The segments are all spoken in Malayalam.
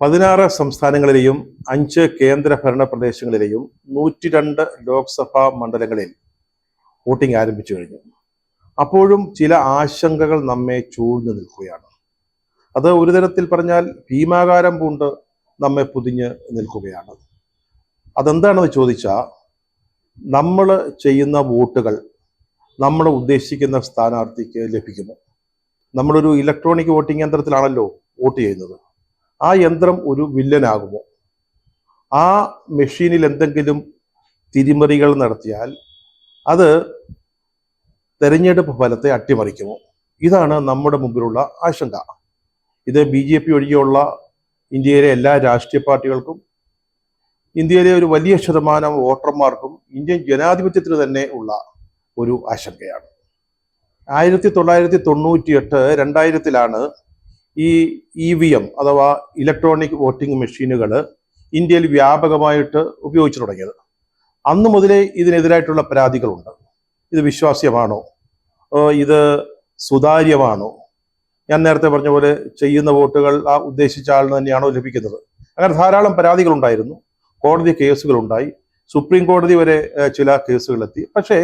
16 സംസ്ഥാനങ്ങളിലെയും 5 കേന്ദ്ര ഭരണ പ്രദേശങ്ങളിലെയും 102 ലോക്സഭാ മണ്ഡലങ്ങളിൽ വോട്ടിംഗ് ആരംഭിച്ചു കഴിഞ്ഞു. അപ്പോഴും ചില ആശങ്കകൾ നമ്മെ ചൂഴ്ന്നു നിൽക്കുകയാണ്. അത് ഒരു തരത്തിൽ പറഞ്ഞാൽ ഭീമാകാരം പൂണ്ട് നമ്മെ പൊതിഞ്ഞ് നിൽക്കുകയാണ്. അതെന്താണെന്ന് ചോദിച്ചാൽ, നമ്മൾ ചെയ്യുന്ന വോട്ടുകൾ നമ്മൾ ഉദ്ദേശിക്കുന്ന സ്ഥാനാർത്ഥിക്ക് ലഭിക്കുമോ? നമ്മളൊരു ഇലക്ട്രോണിക് വോട്ടിംഗ് യന്ത്രത്തിലാണല്ലോ വോട്ട് ചെയ്യുന്നത്. ആ യന്ത്രം ഒരു വില്ലനാകുമോ? ആ മെഷീനിൽ എന്തെങ്കിലും തിരിമറികൾ നടത്തിയാൽ അത് തെരഞ്ഞെടുപ്പ് ഫലത്തെ അട്ടിമറിക്കുമോ? ഇതാണ് നമ്മുടെ മുമ്പിലുള്ള ആശങ്ക. ഇത് BJP ഒഴികെയുള്ള ഇന്ത്യയിലെ എല്ലാ രാഷ്ട്രീയ പാർട്ടികൾക്കും, ഇന്ത്യയിലെ ഒരു വലിയ ശതമാനം വോട്ടർമാർക്കും, ഇന്ത്യൻ ജനാധിപത്യത്തിന് തന്നെ ഉള്ള ഒരു ആശങ്കയാണ്. 1998 2000-ലാണ് ഈ EVM അഥവാ ഇലക്ട്രോണിക് വോട്ടിംഗ് മെഷീനുകൾ ഇന്ത്യയിൽ വ്യാപകമായിട്ട് ഉപയോഗിച്ചു തുടങ്ങിയത്. അന്നു മുതലേ ഇതിനെതിരായിട്ടുള്ള പരാതികളുണ്ട്. ഇത് വിശ്വാസ്യമാണോ? ഇത് സുതാര്യമാണോ? ഞാൻ നേരത്തെ പറഞ്ഞ പോലെ ചെയ്യുന്ന വോട്ടുകൾ ആ ഉദ്ദേശിച്ച ആളിന് തന്നെയാണോ ലഭിക്കുന്നത്? അങ്ങനെ ധാരാളം പരാതികളുണ്ടായിരുന്നു. കോടതി കേസുകളുണ്ടായി. സുപ്രീം കോടതി വരെ ചില കേസുകളെത്തി. പക്ഷേ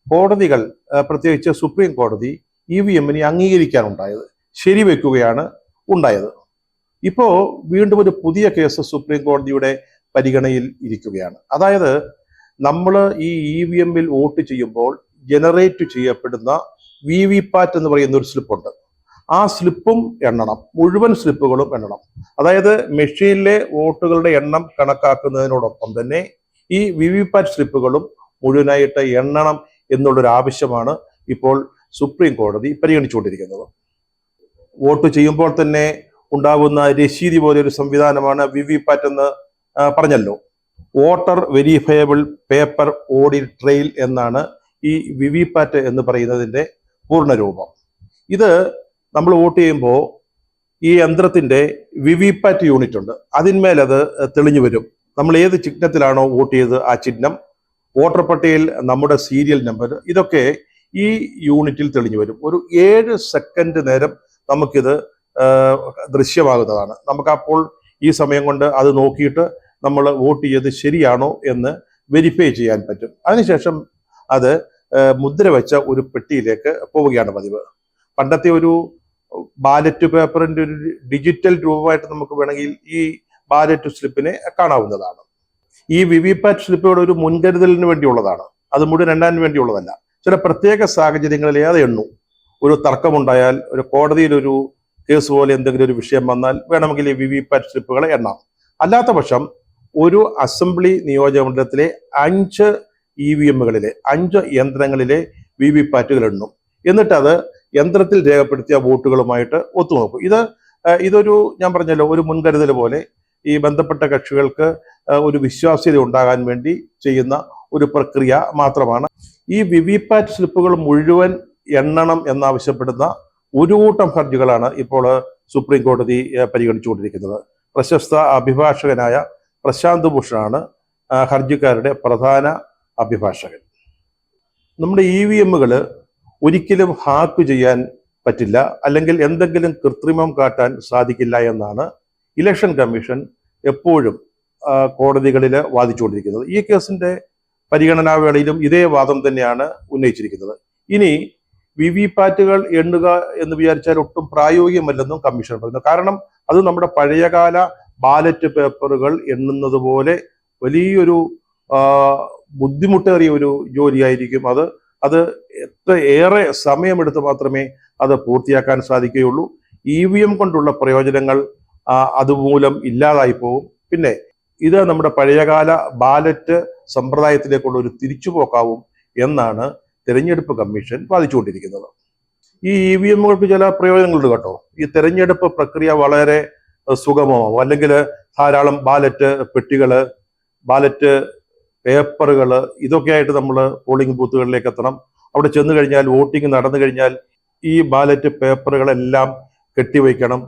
കോടതികൾ, പ്രത്യേകിച്ച് സുപ്രീം കോടതി, EVM-നെ അംഗീകരിക്കാനുണ്ടായത്, ശരിവെക്കുകയാണ് ഉണ്ടായത്. ഇപ്പോൾ വീണ്ടും ഒരു പുതിയ കേസ് സുപ്രീം കോടതിയുടെ പരിഗണനയിൽ ഇരിക്കുകയാണ്. അതായത് നമ്മൾ ഈ EVM-ൽ വോട്ട് ചെയ്യുമ്പോൾ ജനറേറ്റ് ചെയ്യപ്പെടുന്ന VVPAT എന്ന് പറയുന്ന ഒരു സ്ലിപ്പുണ്ട്. ആ സ്ലിപ്പും എണ്ണണം, മുഴുവൻ സ്ലിപ്പുകളും എണ്ണണം. അതായത് മെഷീനിലെ വോട്ടുകളുടെ എണ്ണം കണക്കാക്കുന്നതിനോടൊപ്പം തന്നെ ഈ VVPAT സ്ലിപ്പുകളും മുഴുവനായിട്ട് എണ്ണണം എന്നുള്ളൊരു ആവശ്യമാണ് ഇപ്പോൾ സുപ്രീം കോടതി പരിഗണിച്ചുകൊണ്ടിരിക്കുന്നത്. വോട്ട് ചെയ്യുമ്പോൾ തന്നെ ഉണ്ടാകുന്ന രശീതി പോലെ ഒരു സംവിധാനമാണ് VVPAT എന്ന് പറഞ്ഞല്ലോ. Voter verifiable paper audit trail എന്നാണ് ഈ VVPAT എന്ന് പറയുന്നതിൻ്റെ പൂർണ്ണരൂപം. ഇത് നമ്മൾ വോട്ട് ചെയ്യുമ്പോൾ ഈ യന്ത്രത്തിൻ്റെ VVPAT യൂണിറ്റ് ഉണ്ട്. അതിന്മേൽ അത് തെളിഞ്ഞു വരും. നമ്മൾ ഏത് ചിഹ്നത്തിലാണോ വോട്ട് ചെയ്തത് ആ ചിഹ്നം, വോട്ടർ പട്ടികയിൽ നമ്മുടെ സീരിയൽ നമ്പർ, ഇതൊക്കെ ഈ യൂണിറ്റിൽ തെളിഞ്ഞു വരും. ഒരു 7 സെക്കൻഡ് നേരം നമുക്കിത് ദൃശ്യമാകുന്നതാണ്. നമുക്കപ്പോൾ ഈ സമയം കൊണ്ട് അത് നോക്കിയിട്ട് നമ്മൾ വോട്ട് ചെയ്ത് ശരിയാണോ എന്ന് വെരിഫൈ ചെയ്യാൻ പറ്റും. അതിനുശേഷം അത് മുദ്ര വെച്ച ഒരു പെട്ടിയിലേക്ക് പോവുകയാണ് പതിവ്. പണ്ടത്തെ ഒരു ബാലറ്റ് പേപ്പറിന്റെ ഒരു ഡിജിറ്റൽ രൂപമായിട്ട് നമുക്ക് വേണമെങ്കിൽ ഈ ബാലറ്റ് സ്ലിപ്പിനെ കാണാവുന്നതാണ്. ഈ VVPAT സ്ലിപ്പുകൾ ഒരു മുൻകരുതലിന് വേണ്ടിയുള്ളതാണ്. അത് മുഴുവൻ എണ്ണാൻ വേണ്ടിയുള്ളതല്ല. ചില പ്രത്യേക സാഹചര്യങ്ങളിൽ അത് എണ്ണു. ഒരു തർക്കമുണ്ടായാൽ, ഒരു കോടതിയിലൊരു കേസ് പോലെ എന്തെങ്കിലും ഒരു വിഷയം വന്നാൽ വേണമെങ്കിൽ ഈ VVPAT സ്ലിപ്പുകളെ എണ്ണാം. അല്ലാത്ത പക്ഷം ഒരു അസംബ്ലി നിയോജകമണ്ഡലത്തിലെ 5 EVM-കളിലെ 5 യന്ത്രങ്ങളിലെ VVPAT-കൾ എണ്ണും. എന്നിട്ട് അത് യന്ത്രത്തിൽ രേഖപ്പെടുത്തിയ വോട്ടുകളുമായിട്ട് ഒത്തുനോക്കും. ഇതൊരു, ഞാൻ പറഞ്ഞല്ലോ, ഒരു മുൻകരുതൽ പോലെ ഈ ബന്ധപ്പെട്ട കക്ഷികൾക്ക് ഒരു വിശ്വാസ്യത ഉണ്ടാകാൻ വേണ്ടി ചെയ്യുന്ന ഒരു പ്രക്രിയ മാത്രമാണ്. ഈ VVPAT സ്ലിപ്പുകൾ മുഴുവൻ എണ്ണണം എന്നാവശ്യപ്പെടുന്ന ഒരു കൂട്ടം ഹർജികളാണ് ഇപ്പോൾ സുപ്രീം കോടതി പരിഗണിച്ചുകൊണ്ടിരിക്കുന്നത്. പ്രശസ്ത അഭിഭാഷകനായ പ്രശാന്ത് ഭൂഷണാണ് ഹർജിക്കാരുടെ പ്രധാന അഭിഭാഷകൻ. നമ്മുടെ EVM-കൾ ഒരിക്കലും ഹാക്ക് ചെയ്യാൻ പറ്റില്ല, അല്ലെങ്കിൽ എന്തെങ്കിലും കൃത്രിമം കാട്ടാൻ സാധിക്കില്ല എന്നാണ് ഇലക്ഷൻ കമ്മീഷൻ എപ്പോഴും കോടതികളിൽ വാദിച്ചുകൊണ്ടിരിക്കുന്നത്. ഈ കേസിന്റെ പരിഗണനാ വേളയിലും ഇതേ വാദം തന്നെയാണ് ഉന്നയിച്ചിരിക്കുന്നത്. ഇനി VVPAT-കൾ എണ്ണുക എന്ന് വിചാരിച്ചാൽ ഒട്ടും പ്രായോഗികമല്ലെന്നും കമ്മീഷൻ പറയുന്നു. കാരണം അത് നമ്മുടെ പഴയകാല ബാലറ്റ് പേപ്പറുകൾ എണ്ണുന്നത് പോലെ വലിയൊരു ബുദ്ധിമുട്ടേറിയ ഒരു ജോലിയായിരിക്കും. അത് ഏറെ സമയമെടുത്ത് മാത്രമേ അത് പൂർത്തിയാക്കാൻ സാധിക്കുകയുള്ളൂ. EVM കൊണ്ടുള്ള പ്രയോജനങ്ങൾ അതുമൂലം ഇല്ലാതായി പോകും. പിന്നെ ഇത് നമ്മുടെ പഴയകാല ബാലറ്റ് സമ്പ്രദായത്തിലേക്കുള്ള ഒരു തിരിച്ചുപോക്കാവും എന്നാണ് തെരഞ്ഞെടുപ്പ് കമ്മീഷൻ വാദിച്ചുകൊണ്ടിരിക്കുന്നത്. ഈ EVM-കൾക്ക് ചില പ്രയോജനങ്ങളുണ്ട് കേട്ടോ. ഈ തെരഞ്ഞെടുപ്പ് പ്രക്രിയ വളരെ സുഗമമാവും. അല്ലെങ്കിൽ ധാരാളം ബാലറ്റ് പെട്ടികൾ, ബാലറ്റ് പേപ്പറുകൾ, ഇതൊക്കെ ആയിട്ട് നമ്മൾ പോളിംഗ് ബൂത്തുകളിലേക്ക് എത്തണം. അവിടെ ചെന്ന് കഴിഞ്ഞാൽ, വോട്ടിംഗ് നടന്നു കഴിഞ്ഞാൽ ഈ ബാലറ്റ് പേപ്പറുകളെല്ലാം കെട്ടിവയ്ക്കണം.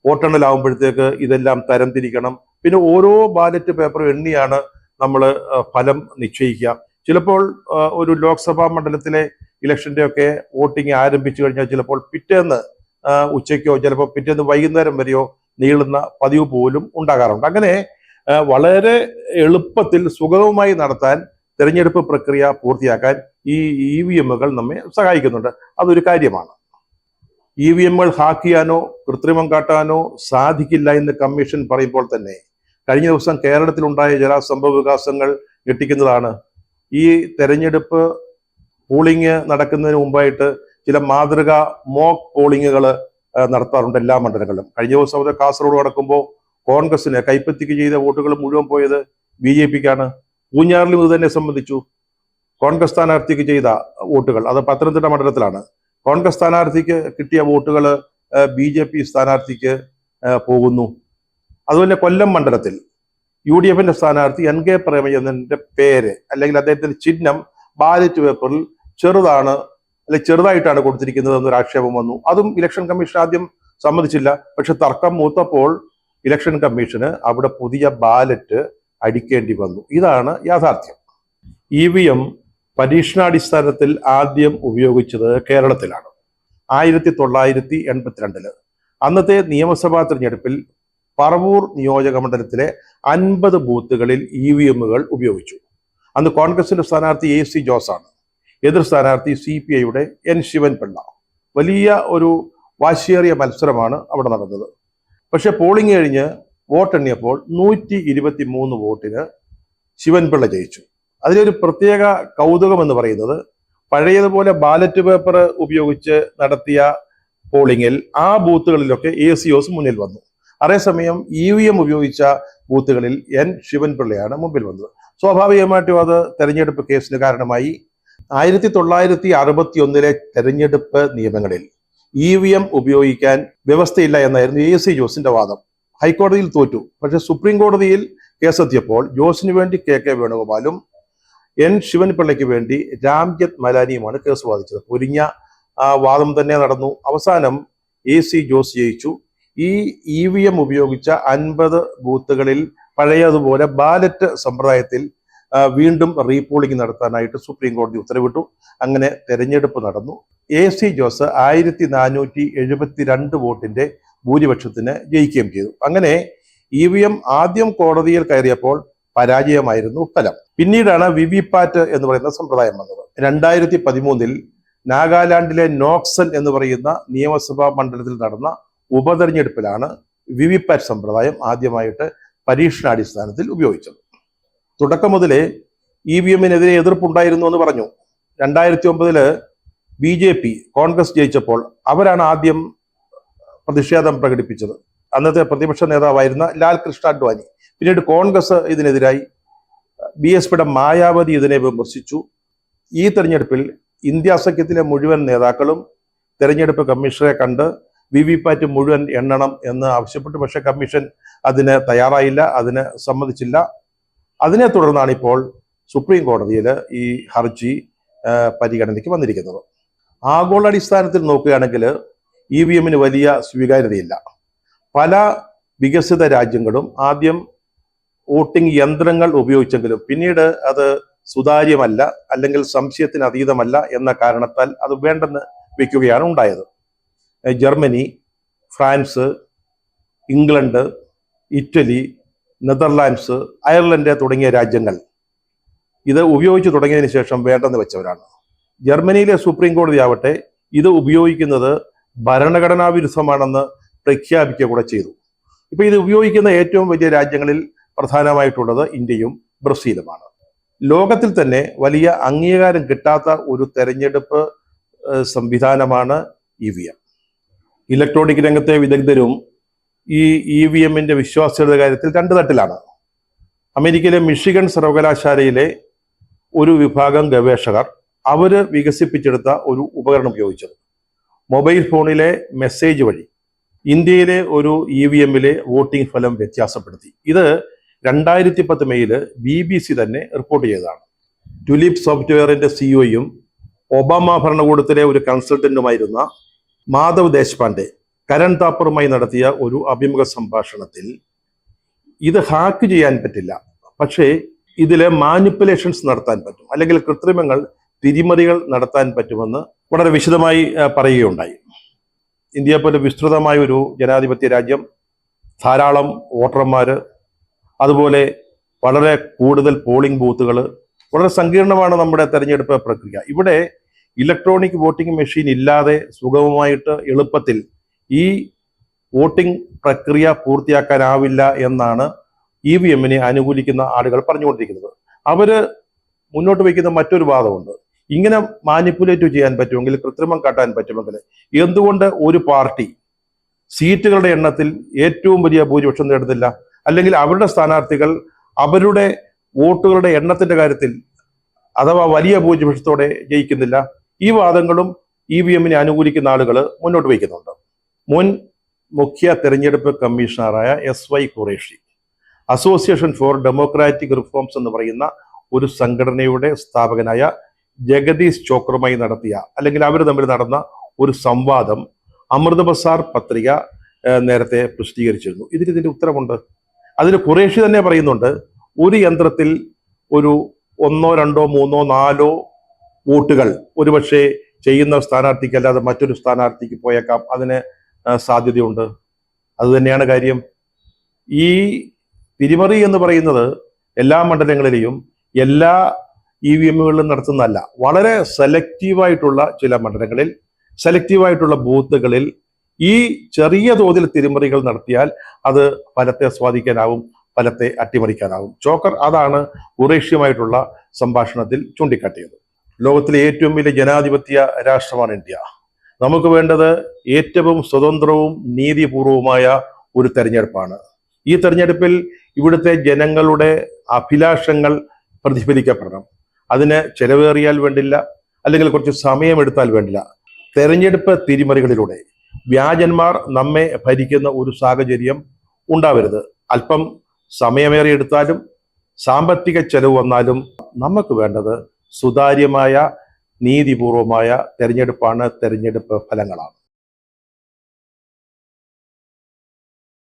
വോട്ടെണ്ണലാവുമ്പോഴത്തേക്ക് ഇതെല്ലാം തരംതിരിക്കണം. പിന്നെ ഓരോ ബാലറ്റ് പേപ്പറും എണ്ണിയാണ് നമ്മൾ ഫലം നിശ്ചയിക്കുക. ചിലപ്പോൾ ഒരു ലോക്സഭാ മണ്ഡലത്തിലെ ഇലക്ഷന്റെ ഒക്കെ വോട്ടിംഗ് ആരംഭിച്ചു കഴിഞ്ഞാൽ ചിലപ്പോൾ പിറ്റേന്ന് ഉച്ചയ്ക്കോ ചിലപ്പോൾ പിറ്റേന്ന് വൈകുന്നേരം വരെയോ നീളുന്ന പതിവ് പോലും ഉണ്ടാകാറുണ്ട്. അങ്ങനെ വളരെ എളുപ്പത്തിൽ സുഗമമായി നടത്താൻ തെരഞ്ഞെടുപ്പ് പ്രക്രിയ പൂർത്തിയാക്കാൻ ഈ EVM-കൾ നമ്മെ സഹായിക്കുന്നുണ്ട്. അതൊരു കാര്യമാണ്. EVM-കൾ ഹാക്ക് ചെയ്യാനോ കൃത്രിമം കാട്ടാനോ സാധിക്കില്ല എന്ന് കമ്മീഷൻ പറയുമ്പോൾ തന്നെ കഴിഞ്ഞ ദിവസം കേരളത്തിലുണ്ടായ ചില സംഭവ വികാസങ്ങൾ ഞെട്ടിക്കുന്നതാണ്. ഈ തെരഞ്ഞെടുപ്പ് പോളിംഗ് നടക്കുന്നതിന് മുമ്പായിട്ട് ചില മാതൃകാ മോക്ക് പോളിങ്ങുകൾ നടത്താറുണ്ട് എല്ലാ മണ്ഡലങ്ങളിലും. കഴിഞ്ഞ ദിവസം അത് കാസർഗോഡ് നടക്കുമ്പോൾ കോൺഗ്രസിന് കൈപ്പത്തിക്ക് ചെയ്ത വോട്ടുകൾ മുഴുവൻ പോയത് BJPക്കാണ്. പൂഞ്ഞാറിലും ഇത് തന്നെ സംബന്ധിച്ചു. കോൺഗ്രസ് സ്ഥാനാർത്ഥിക്ക് ചെയ്ത വോട്ടുകൾ, അത് പത്തനംതിട്ട മണ്ഡലത്തിലാണ്, കോൺഗ്രസ് സ്ഥാനാർത്ഥിക്ക് കിട്ടിയ വോട്ടുകൾ BJP സ്ഥാനാർത്ഥിക്ക് പോകുന്നു. അതുപോലെ കൊല്ലം മണ്ഡലത്തിൽ UDF-ന്റെ സ്ഥാനാർത്ഥി NK പ്രേമചന്ദ്രന്റെ പേര് അല്ലെങ്കിൽ അദ്ദേഹത്തിന്റെ ചിഹ്നം ബാലറ്റ് പേപ്പറിൽ ചെറുതായിട്ടാണ് കൊടുത്തിരിക്കുന്നത് എന്നൊരു ആക്ഷേപം വന്നു. അതും ഇലക്ഷൻ കമ്മീഷൻ ആദ്യം സമ്മതിച്ചില്ല. പക്ഷെ തർക്കം മൂത്തപ്പോൾ ഇലക്ഷൻ കമ്മീഷന് അവിടെ പുതിയ ബാലറ്റ് അടിക്കേണ്ടി വന്നു. ഇതാണ് യാഥാർത്ഥ്യം. EVM പരീക്ഷണാടിസ്ഥാനത്തിൽ ആദ്യം ഉപയോഗിച്ചത് കേരളത്തിലാണ് 1982. അന്നത്തെ നിയമസഭാ തിരഞ്ഞെടുപ്പിൽ പറവൂർ നിയോജക മണ്ഡലത്തിലെ 50 ബൂത്തുകളിൽ EVM-കൾ ഉപയോഗിച്ചു. അന്ന് കോൺഗ്രസിന്റെ സ്ഥാനാർത്ഥി AC ജോസാണ്, എതിർ സ്ഥാനാർത്ഥി CPI-യുടെ N ശിവൻപിള്ള. വലിയ ഒരു വാശിയേറിയ മത്സരമാണ് അവിടെ നടന്നത്. പക്ഷെ പോളിംഗ് കഴിഞ്ഞ് വോട്ടെണ്ണിയപ്പോൾ 123 വോട്ടിന് ശിവൻപിള്ള ജയിച്ചു. അതിലൊരു പ്രത്യേക കൗതുകം എന്ന് പറയുന്നത്, പഴയതുപോലെ ബാലറ്റ് പേപ്പർ ഉപയോഗിച്ച് നടത്തിയ പോളിംഗിൽ ആ ബൂത്തുകളിലൊക്കെ AC ജോസ് മുന്നിൽ വന്നു. അതേസമയം EVM ഉപയോഗിച്ച ബൂത്തുകളിൽ N ശിവൻപിള്ളയാണ് മുമ്പിൽ വന്നത്. സ്വാഭാവികമായിട്ടും അത് തെരഞ്ഞെടുപ്പ് കേസിന് കാരണമായി. 1961 തെരഞ്ഞെടുപ്പ് നിയമങ്ങളിൽ EVM ഉപയോഗിക്കാൻ വ്യവസ്ഥയില്ല എന്നായിരുന്നു AC ജോസിന്റെ വാദം. ഹൈക്കോടതിയിൽ തോറ്റു. പക്ഷെ സുപ്രീം കോടതിയിൽ കേസെത്തിയപ്പോൾ ജോസിന് വേണ്ടി KK വേണുഗോപാലും N ശിവൻപിള്ളയ്ക്ക് വേണ്ടി രാംജത്ത് മലാനിയുമാണ് കേസ് വാദിച്ചത്. പൊരിഞ്ഞ വാദം തന്നെ നടന്നു. അവസാനം AC ജോസ് ജയിച്ചു. ഈ EVM ഉപയോഗിച്ച 50 ബൂത്തുകളിൽ പഴയതുപോലെ ബാലറ്റ് സമ്പ്രദായത്തിൽ വീണ്ടും റീപോളിംഗ് നടത്താനായിട്ട് സുപ്രീം കോടതി ഉത്തരവിട്ടു. അങ്ങനെ തെരഞ്ഞെടുപ്പ് നടന്നു. AC ജോസ് 1472 വോട്ടിന്റെ ഭൂരിപക്ഷത്തിന് ജയിക്കുകയും ചെയ്തു. അങ്ങനെ EVM ആദ്യം കോടതിയിൽ കയറിയപ്പോൾ പരാജയമായിരുന്നു ഫലം. പിന്നീടാണ് VVPAT എന്ന് പറയുന്ന സമ്പ്രദായം വന്നത്. 2013 നാഗാലാൻഡിലെ നോക്സൺ എന്ന് പറയുന്ന നിയമസഭാ മണ്ഡലത്തിൽ നടന്ന ഉപതെരഞ്ഞെടുപ്പിലാണ് VVPAT സമ്പ്രദായം ആദ്യമായിട്ട് പരീക്ഷണാടിസ്ഥാനത്തിൽ ഉപയോഗിച്ചത്. തുടക്കം മുതലേ EVM-നെതിരെ എതിർപ്പുണ്ടായിരുന്നു എന്ന് പറഞ്ഞു. 2009 BJP കോൺഗ്രസ് ജയിച്ചപ്പോൾ അവരാണ് ആദ്യം പ്രതിഷേധം പ്രകടിപ്പിച്ചത്. അന്നത്തെ പ്രതിപക്ഷ നേതാവായിരുന്ന ലാൽ കൃഷ്ണ അഡ്വാനി. പിന്നീട് കോൺഗ്രസ് ഇതിനെതിരായി, BSPയുടെ മായാവതി ഇതിനെ വിമർശിച്ചു. ഈ തെരഞ്ഞെടുപ്പിൽ ഇന്ത്യ സഖ്യത്തിലെ മുഴുവൻ നേതാക്കളും തെരഞ്ഞെടുപ്പ് കമ്മീഷണറെ കണ്ട് VVPAT മുഴുവൻ എണ്ണണം എന്ന് ആവശ്യപ്പെട്ടു. പക്ഷെ കമ്മീഷൻ അതിന് തയ്യാറായില്ല, അതിന് സമ്മതിച്ചില്ല. അതിനെ തുടർന്നാണ് ഇപ്പോൾ സുപ്രീം കോടതിയിൽ ഈ ഹർജി പരിഗണനയ്ക്ക് വന്നിരിക്കുന്നത്. ആഗോളാടിസ്ഥാനത്തിൽ നോക്കുകയാണെങ്കിൽ EVM-ന് വലിയ സ്വീകാര്യതയില്ല. പല വികസിത രാജ്യങ്ങളും ആദ്യം വോട്ടിംഗ് യന്ത്രങ്ങൾ ഉപയോഗിച്ചെങ്കിലും പിന്നീട് അത് സുതാര്യമല്ല അല്ലെങ്കിൽ സംശയത്തിന് അതീതമല്ല എന്ന കാരണത്താൽ അത് വേണ്ടെന്ന് വെക്കുകയാണ് ഉണ്ടായത്. Germany, France, England, Italy, Netherlands, Ireland തുടങ്ങിയ രാജ്യങ്ങൾ ഇത് ഉപയോഗിച്ച് തുടങ്ങിയതിന് ശേഷം വേണ്ടെന്ന് വെച്ചവരാണ്. ജർമ്മനിയിലെ സുപ്രീം കോടതി ആവട്ടെ ഇത് ഉപയോഗിക്കുന്നത് ഭരണഘടനാ വിരുദ്ധമാണെന്ന് പ്രഖ്യാപിക്കുക കൂടെ ചെയ്തു. ഇപ്പൊ ഇത് ഉപയോഗിക്കുന്ന ഏറ്റവും വലിയ രാജ്യങ്ങളിൽ പ്രധാനമായിട്ടുള്ളത് ഇന്ത്യയും ബ്രസീലുമാണ്. ലോകത്തിൽ തന്നെ വലിയ അംഗീകാരം കിട്ടാത്ത ഒരു തെരഞ്ഞെടുപ്പ് സംവിധാനമാണ് EVM. ഇലക്ട്രോണിക് രംഗത്തെ വിദഗ്ധരും ഈ EVM-ന്റെ വിശ്വാസ്യതയുടെ കാര്യത്തിൽ 2 തട്ടിലാണ്. അമേരിക്കയിലെ മിഷിഗൺ സർവകലാശാലയിലെ ഒരു വിഭാഗം ഗവേഷകർ അവര് വികസിപ്പിച്ചെടുത്ത ഒരു ഉപകരണം ഉപയോഗിച്ചത് മൊബൈൽ ഫോണിലെ മെസ്സേജ് വഴി ഇന്ത്യയിലെ ഒരു EVM-ലെ വോട്ടിംഗ് ഫലം വ്യത്യാസപ്പെടുത്തി. ഇത് 2010 മെയ്യില് BBC തന്നെ റിപ്പോർട്ട് ചെയ്തതാണ്. ടുലിപ് സോഫ്റ്റ്വെയറിന്റെ CEO-യും ഒബാമ ഭരണകൂടത്തിലെ ഒരു കൺസൾട്ടന്റുമായിരുന്ന മാധവ് ദേശ്പാണ്ഡെ കരൺ താപ്പറുമായി നടത്തിയ ഒരു അഭിമുഖ സംഭാഷണത്തിൽ ഇത് ഹാക്ക് ചെയ്യാൻ പറ്റില്ല, പക്ഷേ ഇതിലെ മാനിപ്പുലേഷൻസ് നടത്താൻ പറ്റും, അല്ലെങ്കിൽ കൃത്രിമങ്ങൾ, തിരിമറികൾ നടത്താൻ പറ്റുമെന്ന് വളരെ വിശദമായി പറയുകയുണ്ടായി. ഇന്ത്യയെ പോലെ വിസ്തൃതമായ ഒരു ജനാധിപത്യ രാജ്യം, ധാരാളം വോട്ടർമാർ, അതുപോലെ വളരെ കൂടുതൽ പോളിംഗ് ബൂത്തുകൾ, വളരെ സങ്കീർണമാണ് നമ്മുടെ തെരഞ്ഞെടുപ്പ് പ്രക്രിയ. ഇവിടെ ഇലക്ട്രോണിക് വോട്ടിംഗ് മെഷീൻ ഇല്ലാതെ സുഗമമായിട്ട് എളുപ്പത്തിൽ ഈ വോട്ടിംഗ് പ്രക്രിയ പൂർത്തിയാക്കാനാവില്ല എന്നാണ് EVM-നെ അനുകൂലിക്കുന്ന ആളുകൾ പറഞ്ഞുകൊണ്ടിരിക്കുന്നത്. അവര് മുന്നോട്ട് വയ്ക്കുന്ന മറ്റൊരു വാദമുണ്ട്. ഇങ്ങനെ മാനിപ്പുലേറ്റ് ചെയ്യാൻ പറ്റുമെങ്കിൽ, കൃത്രിമം കാട്ടാൻ പറ്റുമെങ്കിൽ, എന്തുകൊണ്ട് ഒരു പാർട്ടി സീറ്റുകളുടെ എണ്ണത്തിൽ ഏറ്റവും വലിയ ഭൂരിപക്ഷം നേടുന്നില്ല? അല്ലെങ്കിൽ അവരുടെ സ്ഥാനാർത്ഥികൾ അവരുടെ വോട്ടുകളുടെ എണ്ണത്തിന്റെ കാര്യത്തിൽ അഥവാ വലിയ ഭൂരിപക്ഷത്തോടെ ജയിക്കുന്നില്ല? ഈ വാദങ്ങളും EVM-നെ അനുകൂലിക്കുന്ന ആളുകൾ മുന്നോട്ട് വയ്ക്കുന്നുണ്ട്. മുൻ മുഖ്യ തെരഞ്ഞെടുപ്പ് കമ്മീഷണറായ SY Qureshi association for Democratic reforms എന്ന് പറയുന്ന ഒരു സംഘടനയുടെ സ്ഥാപകനായ ജഗദീഷ് ചോക്രുമായി നടത്തിയ, അല്ലെങ്കിൽ അവർ തമ്മിൽ നടന്ന ഒരു സംവാദം അമൃത ബസാർ പത്രിക നേരത്തെ പ്രസിദ്ധീകരിച്ചിരുന്നു. ഇതിന്റെ ഉത്തരമുണ്ട്. അതിൽ ഖുറേഷി തന്നെ പറയുന്നുണ്ട്, ഒരു യന്ത്രത്തിൽ ഒരു 1, 2, 3, 4 വോട്ടുകൾ ഒരുപക്ഷെ ചെയ്യുന്ന സ്ഥാനാർത്ഥിക്ക് അല്ലാതെ മറ്റൊരു സ്ഥാനാർത്ഥിക്ക് പോയേക്കാം. അതിന് സാധ്യതയുണ്ട്. അത് തന്നെയാണ് കാര്യം. ഈ തിരിമറി എന്ന് പറയുന്നത് എല്ലാ മണ്ഡലങ്ങളിലെയും എല്ലാ EVM-കളിലും നടത്തുന്നതല്ല. വളരെ സെലക്റ്റീവായിട്ടുള്ള ചില മണ്ഡലങ്ങളിൽ, സെലക്റ്റീവായിട്ടുള്ള ബൂത്തുകളിൽ ഈ ചെറിയ തോതിൽ തിരിമറികൾ നടത്തിയാൽ അത് ഫലത്തെ സ്വാധീനിക്കാനാവും, ഫലത്തെ അട്ടിമറിക്കാനാവും. ചോക്കർ അതാണ് ഖുറേഷിയുമായിട്ടുള്ള സംഭാഷണത്തിൽ ചൂണ്ടിക്കാട്ടിയത്. ലോകത്തിലെ ഏറ്റവും വലിയ ജനാധിപത്യ രാഷ്ട്രമാണ് ഇന്ത്യ. നമുക്ക് വേണ്ടത് ഏറ്റവും സ്വതന്ത്രവും നീതിപൂർവവുമായ ഒരു തെരഞ്ഞെടുപ്പാണ്. ഈ തെരഞ്ഞെടുപ്പിൽ ഇവിടുത്തെ ജനങ്ങളുടെ അഭിലാഷങ്ങൾ പ്രതിഫലിക്കപ്പെടണം. അതിന് ചെലവേറിയാൽ വേണ്ടില്ല, അല്ലെങ്കിൽ കുറച്ച് സമയമെടുത്താൽ വേണ്ടില്ല. തെരഞ്ഞെടുപ്പ് തിരിമറികളിലൂടെ വ്യാജന്മാർ നമ്മെ ഭരിക്കുന്ന ഒരു സാഹചര്യം ഉണ്ടാവരുത്. അല്പം സമയമേറെ എടുത്താലും സാമ്പത്തിക ചെലവ് വന്നാലും നമുക്ക് വേണ്ടത് സുതാര്യമായ നീതിപൂർവമായ തെരഞ്ഞെടുപ്പാണ്, തെരഞ്ഞെടുപ്പ് ഫലങ്ങളാണ്.